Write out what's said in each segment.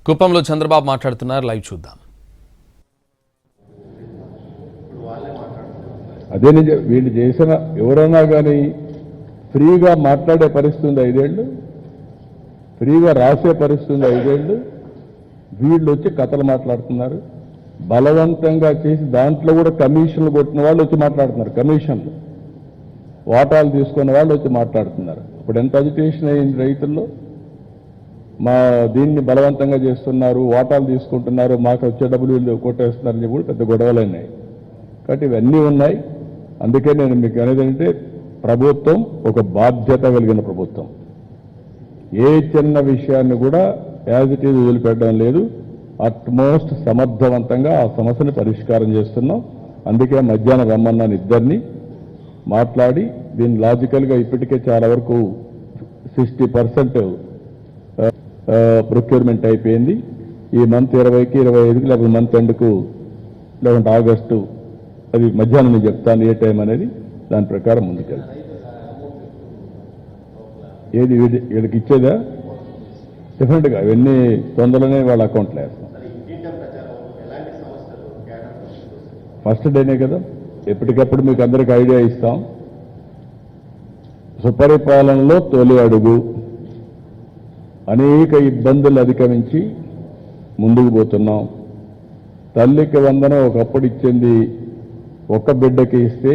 కుప్పంలో చంద్రబాబు మాట్లాడుతున్నారు, లైవ్ చూద్దాం. అదే వీళ్ళు చేసిన ఎవరైనా కానీ ఫ్రీగా మాట్లాడే పరిస్థితి ఉంది 5 ఏళ్ళు, ఫ్రీగా రాసే పరిస్థితి ఉంది 5 ఏళ్ళు. వీళ్ళు వచ్చి కథలు మాట్లాడుతున్నారు, బలవంతంగా చేసి దాంట్లో కూడా కమిషన్లు కొట్టిన వాళ్ళు వచ్చి మాట్లాడుతున్నారు, కమిషన్లు వాటాలు తీసుకున్న వాళ్ళు వచ్చి మాట్లాడుతున్నారు. ఇప్పుడు ఎంత అజిటేషన్ అయింది రైతుల్లో, మా దీన్ని బలవంతంగా చేస్తున్నారు, వాటాలు తీసుకుంటున్నారు, మాకు వచ్చే డబ్బులు వీళ్ళు కొట్టేస్తున్నారని కూడా పెద్ద గొడవలు అయినాయి. కాబట్టి ఇవన్నీ ఉన్నాయి. అందుకే నేను మీకు అనేది అంటే ప్రభుత్వం ఒక బాధ్యత కలిగిన ప్రభుత్వం. ఏ చిన్న విషయాన్ని కూడా యాజ్ ఇట్ ఈజ్ వదిలిపెట్టడం లేదు. అట్మోస్ట్ సమర్థవంతంగా ఆ సమస్యను పరిష్కారం చేస్తున్నాం. అందుకే మధ్యాహ్నం రమ్మన్నాను, ఇద్దరిని మాట్లాడి దీన్ని లాజికల్గా ఇప్పటికే చాలా వరకు 60% ప్రొక్యూర్మెంట్ అయిపోయింది. ఈ మంత్ 20కి 25కి లేకపోతే మంత్ ఎండ్కు లేకుంటే ఆగస్టు, అది మధ్యాహ్నం నేను చెప్తాను ఏ టైం అనేది, దాని ప్రకారం ముందుకెళ్తాను. ఏది వీళ్ళకి ఇచ్చేదా డెఫినెట్గా ఇవన్నీ తొందరలోనే వాళ్ళ అకౌంట్లో వేస్తాం. ఫస్ట్ డేనే కదా, ఎప్పటికప్పుడు మీకు అందరికి ఐడియా ఇస్తాం. సుపరిపాలనలో తొలి అడుగు, అనేక ఇబ్బందులు అధిగమించి ముందుకు పోతున్నాం. తల్లికి వందనం ఒకప్పుడు ఇచ్చింది ఒక్క బిడ్డకి ఇస్తే,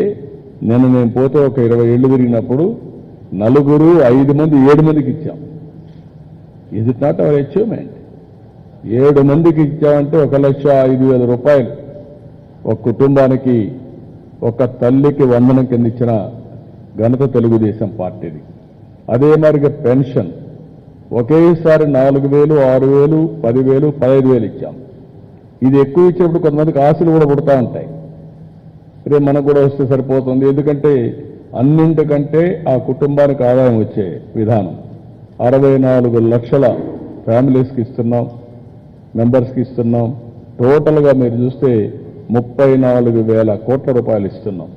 నేను పోతే ఒక 20 ఏళ్ళు తిరిగినప్పుడు 4, 5 మంది 7 మందికి ఇచ్చాం. ఇది నాట్ అవర్ అచీవ్మెంట్. 7 మందికి ఇచ్చామంటే 1,05,000 రూపాయలు ఒక కుటుంబానికి, ఒక తల్లికి వందనం కింద ఇచ్చిన ఘనత తెలుగుదేశం పార్టీది. అదే మరిగా పెన్షన్ ఒకేసారి 4,000, 6,000, 10,000, 15,000 ఇచ్చాం. ఇది ఎక్కువ ఇచ్చినప్పుడు కొంతమందికి ఆశలు కూడా పుడతా ఉంటాయి, రేపు మనకు కూడా వస్తే సరిపోతుంది. ఎందుకంటే అన్నింటికంటే ఆ కుటుంబానికి ఆదాయం వచ్చే విధానం 64 లక్షల ఫ్యామిలీస్కి ఇస్తున్నాం, మెంబర్స్కి ఇస్తున్నాం. టోటల్గా మీరు చూస్తే 34,000 కోట్ల రూపాయలు ఇస్తున్నాం.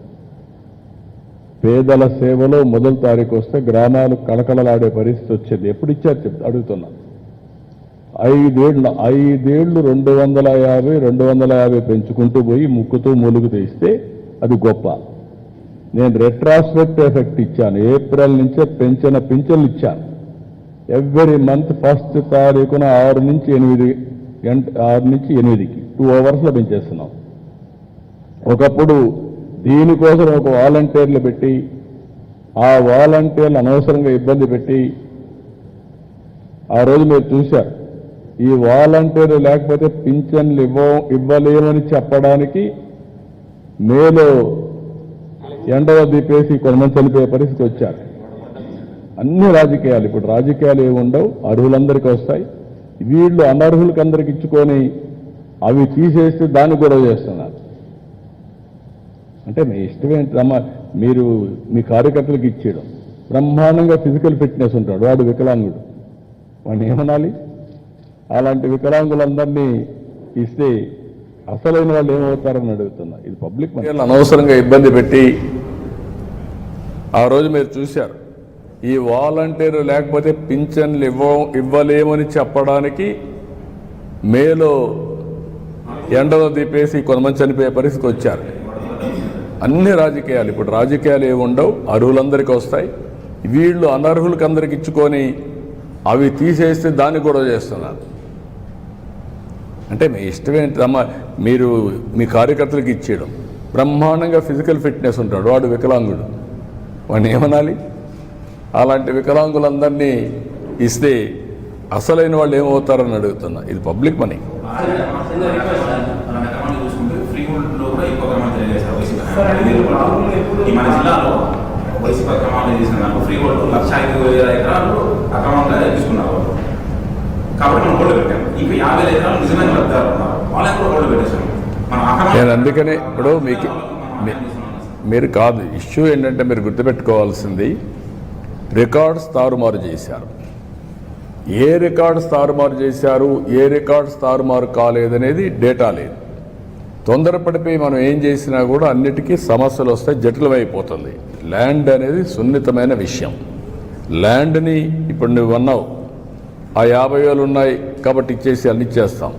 పేదల సేవలో మొదటి తారీఖు వస్తే గ్రామాలు కళకళలాడే పరిస్థితి వచ్చేది. ఎప్పుడు ఇచ్చారు అడుగుతున్నా. 5 ఏళ్ళు 250 పెంచుకుంటూ పోయి ముక్కుతూ మూలుగుతూ ఇస్తే అది గొప్ప. నేను రెట్రాస్పెక్ట్ ఎఫెక్ట్ ఇచ్చాను. ఏప్రిల్ నుంచే పెంచిన పింఛన్లు ఇచ్చాను. ఎవ్రీ మంత్ ఫస్ట్ తారీఖున 6 నుంచి 8కి 2 అవర్స్లో పెంచేస్తున్నాం. ఒకప్పుడు దీనికోసం ఒక వాలంటీర్లు పెట్టి, ఆ వాలంటీర్లు అనవసరంగా ఇబ్బంది పెట్టి, ఆ రోజు మీరు చూశారు. ఈ వాలంటీర్లు లేకపోతే పింఛన్లు ఇవ్వలేమని చెప్పడానికి మేలో ఎండలో దీపేసి కొంతమంది చనిపోయే పరిస్థితి వచ్చారు. అన్ని రాజకీయాలు, ఇప్పుడు రాజకీయాలు ఏమి ఉండవు, అర్హులందరికీ వస్తాయి. వీళ్ళు అనర్హులకి అందరికి ఇచ్చుకొని అవి తీసేస్తే దాన్ని గొడవ చేస్తున్నారు. అంటే మీ ఇష్టమేంటమ్మా, మీరు మీ కార్యకర్తలకు ఇచ్చేయడం. బ్రహ్మాండంగా ఫిజికల్ ఫిట్నెస్ ఉంటాడు, వాడు వికలాంగుడు, వాడిని ఏమనాలి? అలాంటి వికలాంగులందరినీ ఇస్తే అసలైన వాళ్ళు ఏమవుతారని అడుగుతున్నా. ఇది పబ్లిక్ అనవసరంగా ఇబ్బంది పెట్టి, ఆ రోజు మీరు చూశారు. ఈ వాలంటీర్లు లేకపోతే పింఛన్లు ఇవ్వలేమని చెప్పడానికి మేలో ఎండలో దీపేసి కొంతమంది చనిపోయే పరిస్థితికి వచ్చారు. అన్ని రాజకీయాలు, ఇప్పుడు రాజకీయాలు ఏమి ఉండవు, అర్హులందరికీ వస్తాయి. వీళ్ళు అనర్హులకి అందరికి ఇచ్చుకొని అవి తీసేస్తే దాన్ని గొడవ చేస్తున్నారు. అంటే మీ ఇష్టమేంటమ్మా, మీరు మీ కార్యకర్తలకు ఇచ్చేయడం. బ్రహ్మాండంగా ఫిజికల్ ఫిట్నెస్ ఉంటాడు, వాడు వికలాంగుడు, వాడిని ఏమనాలి? అలాంటి వికలాంగులందరినీ ఇస్తే అసలైన వాళ్ళు ఏమవుతారని అడుగుతున్నా. ఇది పబ్లిక్ మనీ. మన జిల్లాలో వైసీపీ అక్రమాలు చేసిన ఫ్రీ హోల్డ్ 1,05,000 ఎకరాలు అక్రమంగా తీసుకున్నారు. కాబట్టి మనం హోల్డ్ పెట్టాం. ఇంకా 50,000 ఎకరాలు నిజమైన లబ్ధిదారు ఉన్నారు, వాళ్ళని కూడా హోల్డ్ పెట్టేశాం. నేను అందుకనే ఇప్పుడు మీరు కాదు, ఇష్యూ ఏంటంటే మీరు గుర్తుపెట్టుకోవాల్సింది, రికార్డ్స్ తారుమారు చేశారు. ఏ రికార్డ్స్ తారుమారు చేశారు, ఏ రికార్డ్స్ తారుమారు కాలేదనేది డేటా లేదు. తొందరపడిపోయి మనం ఏం చేసినా కూడా అన్నిటికీ సమస్యలు వస్తాయి, జటిలమైపోతుంది. ల్యాండ్ అనేది సున్నితమైన విషయం. ల్యాండ్ని ఇప్పుడు నువ్వు అన్నావు, ఆ 50,000 ఉన్నాయి కాబట్టి ఇచ్చేసి అన్ని ఇచ్చేస్తాం.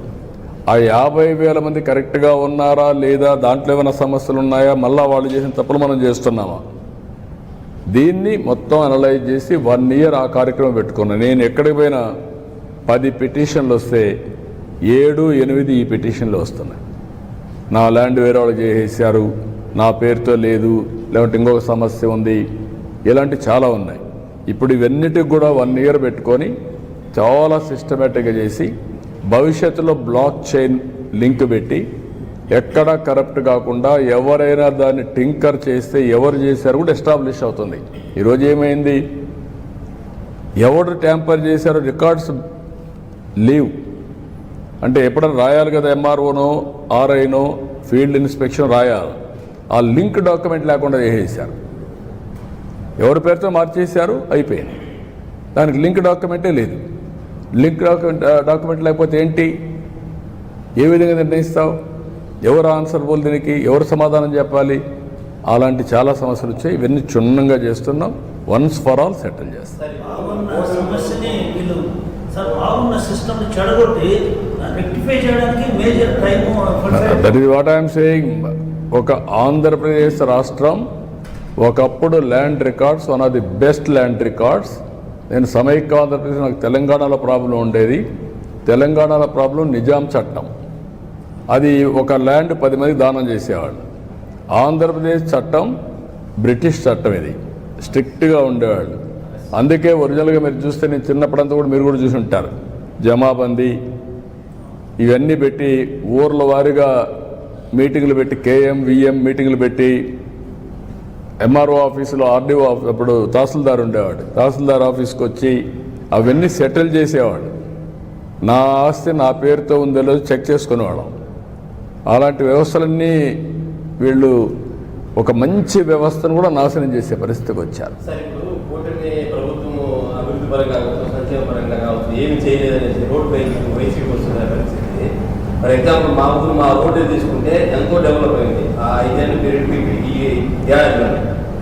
ఆ 50,000 మంది కరెక్ట్గా ఉన్నారా లేదా, దాంట్లో ఏమైనా సమస్యలు ఉన్నాయా, మళ్ళీ వాళ్ళు చేసిన తప్పులు మనం చేస్తున్నామా, దీన్ని మొత్తం అనలైజ్ చేసి 1 year ఆ కార్యక్రమం పెట్టుకున్నాను. నేను ఎక్కడికి పోయినా 10 పిటిషన్లు వస్తే 7, 8 ఈ పిటిషన్లు వస్తున్నాయి. నా ల్యాండ్ వేరే వాళ్ళు చేసేసారు, నా పేరుతో లేదు, లేకపోతే ఇంకొక సమస్య ఉంది, ఇలాంటి చాలా ఉన్నాయి. ఇప్పుడు ఇవన్నిటికి కూడా 1 year పెట్టుకొని చాలా సిస్టమేటిక్గా చేసి భవిష్యత్తులో బ్లాక్ చైన్ లింక్ పెట్టి ఎక్కడా కరప్ట్ కాకుండా ఎవరైనా దాన్ని టింకర్ చేస్తే ఎవరు చేశారు కూడా ఎస్టాబ్లిష్ అవుతుంది. ఈరోజు ఏమైంది, ఎవరు ట్యాంపర్ చేశారో రికార్డ్స్ లీవ్ అంటే ఎప్పుడైనా రాయాలి కదా, ఎంఆర్ఓనో ఆర్ఐనో ఫీల్డ్ ఇన్స్పెక్షన్ రాయాలి. ఆ లింక్ డాక్యుమెంట్ లేకుండా చేసేసారు, ఎవరి పేరుతో మార్చేశారు, అయిపోయింది. దానికి లింక్ డాక్యుమెంటే లేదు. లింక్ డాక్యుమెంట్ లేకపోతే ఏంటి, ఏ విధంగా నిర్ణయిస్తావు, ఎవరు ఆన్సర్బుల్, దీనికి ఎవరు సమాధానం చెప్పాలి? అలాంటి చాలా సమస్యలు వచ్చాయి. ఇవన్నీ క్షుణ్ణంగా చేస్తున్నాం, వన్స్ ఫర్ ఆల్ సెటిల్ చేస్తాం. That is what I'm saying. ఒక ఆంధ్రప్రదేశ్ రాష్ట్రం ఒకప్పుడు land records one of the best land records. నేను సమైక్య ఆంధ్రప్రదేశ్, నాకు తెలంగాణలో ప్రాబ్లం ఉండేది. తెలంగాణలో ప్రాబ్లం నిజాం చట్టం, అది ఒక ల్యాండ్ 10 మందికి దానం చేసేవాళ్ళు. ఆంధ్రప్రదేశ్ చట్టం బ్రిటిష్ చట్టం, ఇది స్ట్రిక్ట్గా ఉండేవాళ్ళు. అందుకే ఒరిజినల్గా మీరు చూస్తే, నేను చిన్నప్పుడంతా కూడా మీరు కూడా చూసి ఉంటారు, జమాబందీ ఇవన్నీ పెట్టి ఊర్ల వారీగా మీటింగ్లు పెట్టి, కేఎం విఎం మీటింగ్లు పెట్టి, ఎంఆర్ఓ ఆఫీసులో ఆర్డీఓ అప్పుడు తహసీల్దార్ ఉండేవాడు, తహసీల్దార్ ఆఫీస్కి వచ్చి అవన్నీ సెటిల్ చేసేవాడు. నా ఆస్తి నా పేరుతో ఉందో లేదో చెక్ చేసుకునేవాళ్ళం. అలాంటి వ్యవస్థలన్నీ వీళ్ళు ఒక మంచి వ్యవస్థను కూడా నాశనం చేసే పరిస్థితికి వచ్చారు. ఫర్ ఎగ్జాంపుల్ మా ఊరు, మా రోడ్డు తీసుకుంటే ఎంతో డెవలప్ అయింది ఆ 5 ఏళ్ళ పీరియడ్ ఈ ఏడాదిలో.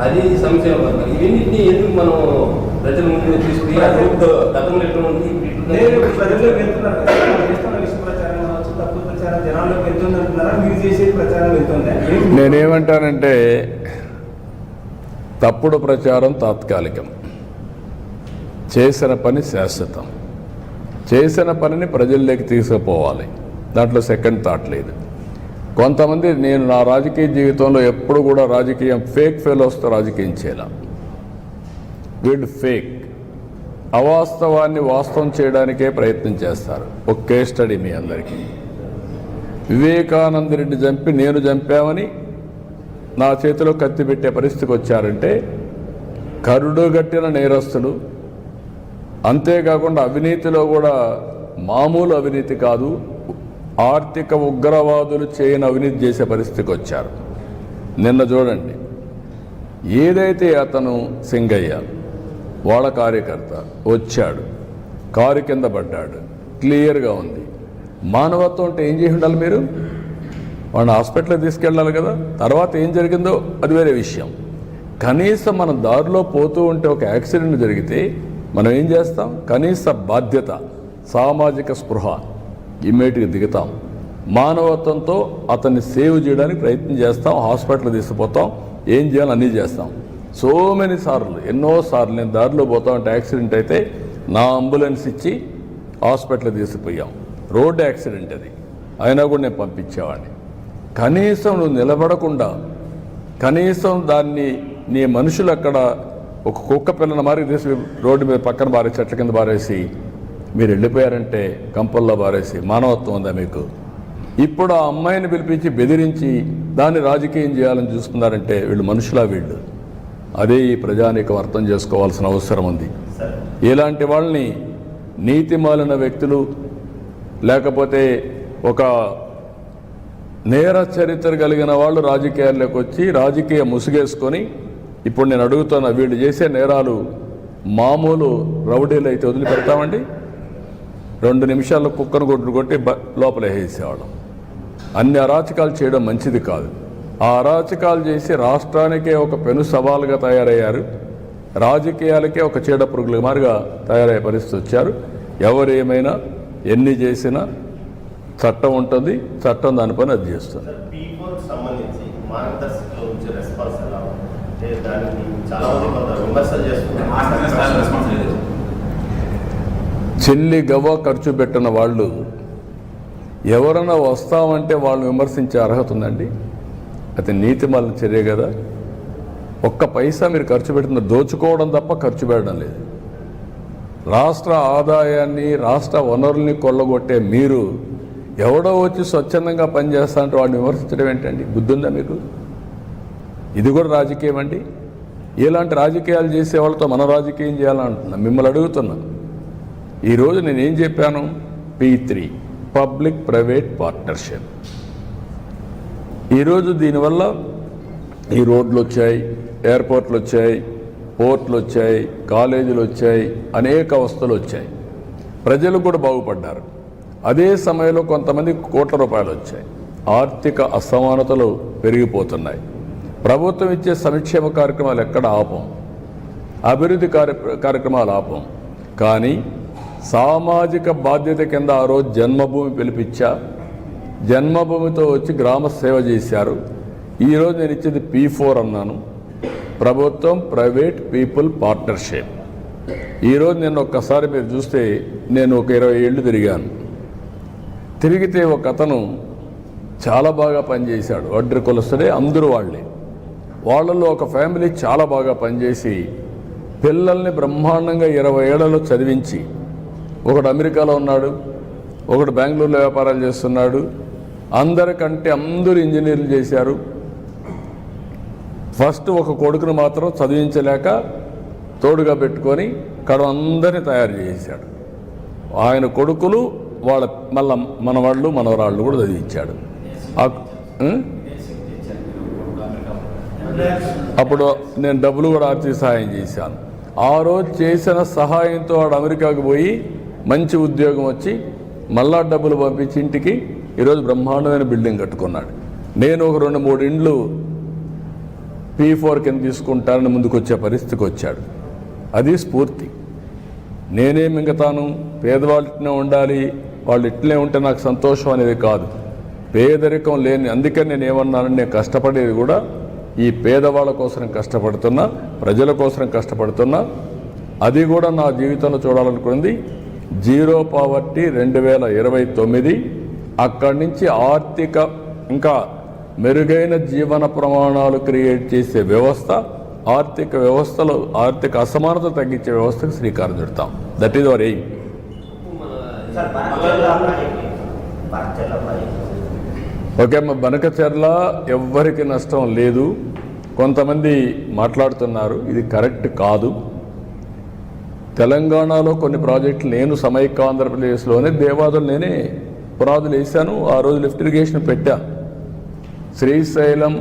అది సంక్షేమ పథకాలు. ఇవన్నింటినీ ఎందుకు మనం ప్రజల ముందు తీసుకుని గతంలో ఎట్లా ఉంది, ప్రజల్లో వెళ్తున్నారు కదా, ప్రచారం కావచ్చు, తప్పుడు ప్రచారం జనాల్లోకి వెళ్తుంది అంటున్నారా, మీరు చేసే ప్రచారం వెళ్తుందా? నేనేమంటానంటే, తప్పుడు ప్రచారం తాత్కాలికం, చేసిన పని శాశ్వతం. చేసిన పనిని ప్రజల్లోకి తీసుకుపోవాలి, దాంట్లో సెకండ్ థాట్ లేదు. కొంతమంది, నేను నా రాజకీయ జీవితంలో ఎప్పుడు కూడా రాజకీయం ఫేక్ ఫెలోస్తో రాజకీయం చేయాల. వీళ్ళు ఫేక్, అవాస్తవాన్ని వాస్తవం చేయడానికే ప్రయత్నం చేస్తారు. ఒక కేస్ స్టడీ మీ అందరికీ. వివేకానంద రెడ్డి చంపి నేను చంపామని నా చేతిలో కత్తి పెట్టే పరిస్థితికి వచ్చారంటే కరుడుగట్టిన నేరస్తులు. అంతేకాకుండా అవినీతిలో కూడా మామూలు అవినీతి కాదు, ఆర్థిక ఉగ్రవాదులు చేయని అవినీతి చేసే పరిస్థితికి వచ్చారు. నిన్న చూడండి, ఏదైతే అతను సింగయ్య వాళ్ళ కార్యకర్త వచ్చాడు, కారు కింద పడ్డాడు, క్లియర్గా ఉంది. మానవత్వం అంటే ఏం చేసి ఉండాలి మీరు? వాడిని హాస్పిటల్కి తీసుకెళ్ళాలి కదా. తర్వాత ఏం జరిగిందో అది వేరే విషయం. కనీసం మనం దారిలో పోతూ ఉంటే ఒక యాక్సిడెంట్ జరిగితే మనం ఏం చేస్తాం? కనీస బాధ్యత, సామాజిక స్పృహ, ఇమ్మీడియట్గా దిగుతాం. మానవత్వంతో అతన్ని సేవ్ చేయడానికి ప్రయత్నం చేస్తాం, హాస్పిటల్ తీసుకుపోతాం, ఏం చేయాలో అన్నీ చేస్తాం. సో మెనీ సార్లు, ఎన్నోసార్లు నేను దారిలో పోతా ఉంటే యాక్సిడెంట్ అయితే నా అంబులెన్స్ ఇచ్చి హాస్పిటల్ తీసుకుపోయాం. రోడ్ యాక్సిడెంట్ అది, అయినా కూడా నేను పంపించేవాడిని. కనీసం నువ్వు నిలబడకుండా, కనీసం దాన్ని నీ మనుషులు అక్కడ ఒక కుక్క పిల్లని మారి తీసి రోడ్డు మీద పక్కన బారేసి, చెట్ల కింద బారేసి మీరు వెళ్ళిపోయారంటే, కంపల్లో బారేసి, మానవత్వం ఉందా మీకు? ఇప్పుడు ఆ అమ్మాయిని పిలిపించి బెదిరించి దాన్ని రాజకీయం చేయాలని చూస్తున్నారంటే వీళ్ళు మనుషులా? వీళ్ళు అదే ఈ ప్రజానీకం అర్థం చేసుకోవాల్సిన అవసరం ఉంది. ఇలాంటి వాళ్ళని నీతిమాలిన వ్యక్తులు, లేకపోతే ఒక నేర చరిత్ర కలిగిన వాళ్ళు రాజకీయాల్లోకి వచ్చి రాజకీయ ముసుగేసుకొని, ఇప్పుడు నేను అడుగుతున్నా, వీళ్ళు చేసే నేరాలు మామూలు రౌడీలు అయితే వదిలిపెడతామండి? 2 నిమిషాల్లో కుక్కను కొట్టి లోపల వేసేవాళ్ళం. అన్ని అరాచకాలు చేయడం మంచిది కాదు. ఆ అరాచకాలు చేసి రాష్ట్రానికే ఒక పెను సవాలుగా తయారయ్యారు, రాజకీయాలకే ఒక చీడ పురుగుల మారిగా తయారయ్యే పరిస్థితి వచ్చారు. ఎవరేమైనా ఎన్ని చేసినా చట్టం ఉంటుంది, చట్టం దాని పని అది చేస్తుంది. P4 సంబంధించి మార్గదర్శకలో వచ్చే రెస్పాన్స్ ఎలా అంటే దానికి చాలా మంది కొంత విమర్శలు చేస్తున్నారు. ఆస్తి స్థాయి రెస్పాన్స్ లేదు. చెల్లి గవ్వ ఖర్చు పెట్టిన వాళ్ళు ఎవరైనా వస్తామంటే వాళ్ళని విమర్శించే అర్హత ఉందండి? అది నీతిమాలిన చర్య కదా. ఒక్క పైసా మీరు ఖర్చు పెట్టిన దోచుకోవడం తప్ప ఖర్చు పెట్టడం లేదు. రాష్ట్ర ఆదాయాన్ని, రాష్ట్ర వనరుల్ని కొల్లగొట్టే మీరు ఎవడో వచ్చి స్వచ్ఛందంగా పనిచేస్తా అంటే వాడిని విమర్శించడం ఏంటండి? బుద్ధి ఉందా మీకు? ఇది కూడా రాజకీయం అండి. ఇలాంటి రాజకీయాలు చేసే వాళ్ళతో మనం రాజకీయం చేయాలంటున్నా. మిమ్మల్ని అడుగుతున్నా, ఈరోజు నేనేం చెప్పాను? P3 public private partnership. ఈరోజు దీనివల్ల ఈ రోడ్లు వచ్చాయి, ఎయిర్పోర్ట్లు వచ్చాయి, పోర్ట్లు వచ్చాయి, కాలేజీలు వచ్చాయి, అనేక వస్తువులు వచ్చాయి. ప్రజలు కూడా బాగుపడ్డారు. అదే సమయంలో కొంతమంది కోట్ల రూపాయలు వచ్చాయి. ఆర్థిక అసమానతలు పెరిగిపోతున్నాయి. ప్రభుత్వం ఇచ్చే సంక్షేమ కార్యక్రమాలు ఎక్కడ ఆపం, అభివృద్ధి కార్యక్రమాలు ఆపం. కానీ సామాజిక బాధ్యత కింద ఆ రోజు జన్మభూమి పిలిపించా, జన్మభూమితో వచ్చి గ్రామ సేవ చేశారు. ఈరోజు నేను ఇచ్చేది P4 అన్నాను, ప్రభుత్వం ప్రైవేట్ పీపుల్ పార్ట్నర్షిప్. ఈరోజు నేను ఒక్కసారి మీరు చూస్తే నేను ఒక 20 ఏళ్ళు తిరిగాను. తిరిగితే ఒక అతను చాలా బాగా పనిచేశాడు. వడ్డీ కొలుస్తడే అందరూ వాళ్ళే. వాళ్ళల్లో ఒక ఫ్యామిలీ చాలా బాగా పనిచేసి పిల్లల్ని బ్రహ్మాండంగా 20 ఏళ్లలో చదివించి, ఒకడు అమెరికాలో ఉన్నాడు, ఒకడు బెంగళూరులో వ్యాపారాలు చేస్తున్నాడు. అందరికంటే అందరూ ఇంజనీర్లు చేశారు. ఫస్ట్ ఒక కొడుకును మాత్రం చదివించలేక తోడుగా పెట్టుకొని అందరినీ తయారు చేశాడు. ఆయన కొడుకులు వాళ్ళ మళ్ళా మనవాళ్ళు మనవరాళ్ళు కూడా చదివించాడు. అప్పుడు నేను డబ్బులు కూడా ఆర్థిక సహాయం చేశాను. ఆ రోజు చేసిన సహాయంతో వాడు అమెరికాకు పోయి మంచి ఉద్యోగం వచ్చి మళ్ళా డబ్బులు పంపించి ఇంటికి ఈరోజు బ్రహ్మాండమైన బిల్డింగ్ కట్టుకున్నాడు. నేను ఒక 2-3 ఇండ్లు P4 కింద తీసుకుంటానని ముందుకు వచ్చే పరిస్థితికి వచ్చాడు. అది స్ఫూర్తి. నేనే మింగతాను, పేదవాళ్ళనే ఉండాలి, వాళ్ళు ఇట్లే ఉంటే నాకు సంతోషం అనేది కాదు. పేదరికం లేని, అందుకని నేను ఏమన్నానని, నేను కష్టపడేది కూడా ఈ పేదవాళ్ళ కోసం కష్టపడుతున్నా, ప్రజల కోసం కష్టపడుతున్నా. అది కూడా నా జీవితంలో చూడాలనుకుంది. Zero poverty 2029. అక్కడి నుంచి ఆర్థిక ఇంకా మెరుగైన జీవన ప్రమాణాలు క్రియేట్ చేసే వ్యవస్థ, ఆర్థిక వ్యవస్థలో ఆర్థిక అసమానత తగ్గించే వ్యవస్థకు శ్రీకారం చుడతాం. That is our aim. Okay అమ్మ, బనకచెర్ల ఎవ్వరికి నష్టం లేదు. కొంతమంది మాట్లాడుతున్నారు, ఇది కరెక్ట్ కాదు. తెలంగాణలో కొన్ని ప్రాజెక్టులు నేను సమైక్య ఆంధ్రప్రదేశ్లోనే దేవాదులు నేనే పునాదులు వేశాను. ఆ రోజు లిఫ్ట్ ఇరిగేషన్ పెట్టా. శ్రీశైలం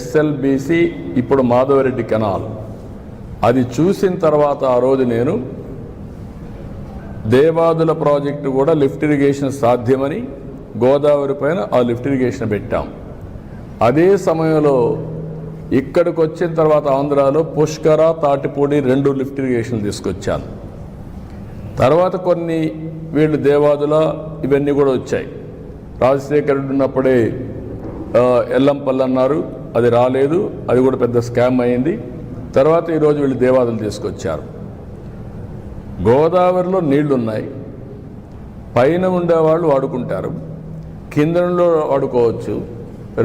SLBC, ఇప్పుడు మాధవరెడ్డి కెనాల్. అది చూసిన తర్వాత ఆ రోజు నేను దేవాదుల ప్రాజెక్టు కూడా లిఫ్ట్ ఇరిగేషన్ సాధ్యమని గోదావరి పైన ఆ లిఫ్ట్ ఇరిగేషన్ పెట్టాం. అదే సమయంలో ఇక్కడికి వచ్చిన తర్వాత ఆంధ్రాలో పుష్కర, తాటిపూడి 2 లిఫ్ట్ ఇరిగేషన్లు తీసుకొచ్చాను. తర్వాత కొన్ని వీళ్ళు దేవాదుల ఇవన్నీ కూడా వచ్చాయి. రాజశేఖర రెడ్డి ఉన్నప్పుడే ఎల్లంపల్లి అన్నారు, అది రాలేదు, అది కూడా పెద్ద స్కామ్ అయింది. తర్వాత ఈరోజు వీళ్ళు దేవాదులు తీసుకొచ్చారు. గోదావరిలో నీళ్లున్నాయి, పైన ఉండేవాళ్ళు వాడుకుంటారు, కిందలో వాడుకోవచ్చు.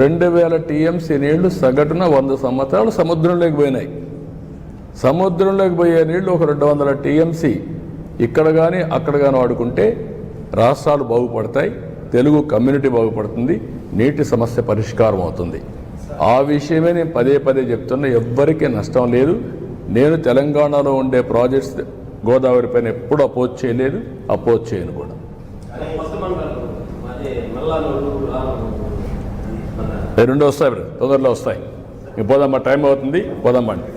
2000 TMC నీళ్లు సగటున 100 సంవత్సరాలు సముద్రంలోకి పోయినాయి. సముద్రంలోకి పోయే నీళ్లు ఒక 200 TMC ఇక్కడ కానీ అక్కడ కానీ వాడుకుంటే రాష్ట్రాలు బాగుపడతాయి, తెలుగు కమ్యూనిటీ బాగుపడుతుంది, నీటి సమస్య పరిష్కారం అవుతుంది. ఆ విషయమే నేను పదే చెప్తున్నా. ఎవ్వరికీ నష్టం లేదు. నేను తెలంగాణలో ఉండే ప్రాజెక్ట్స్ గోదావరి పైన ఎప్పుడు అపోజ్ చేయలేదు, అపోజ్ చేయను కూడా. రెండు వస్తాయి, తొందరలో వస్తాయి. పోదామా, టైం అవుతుంది, పోదామండి.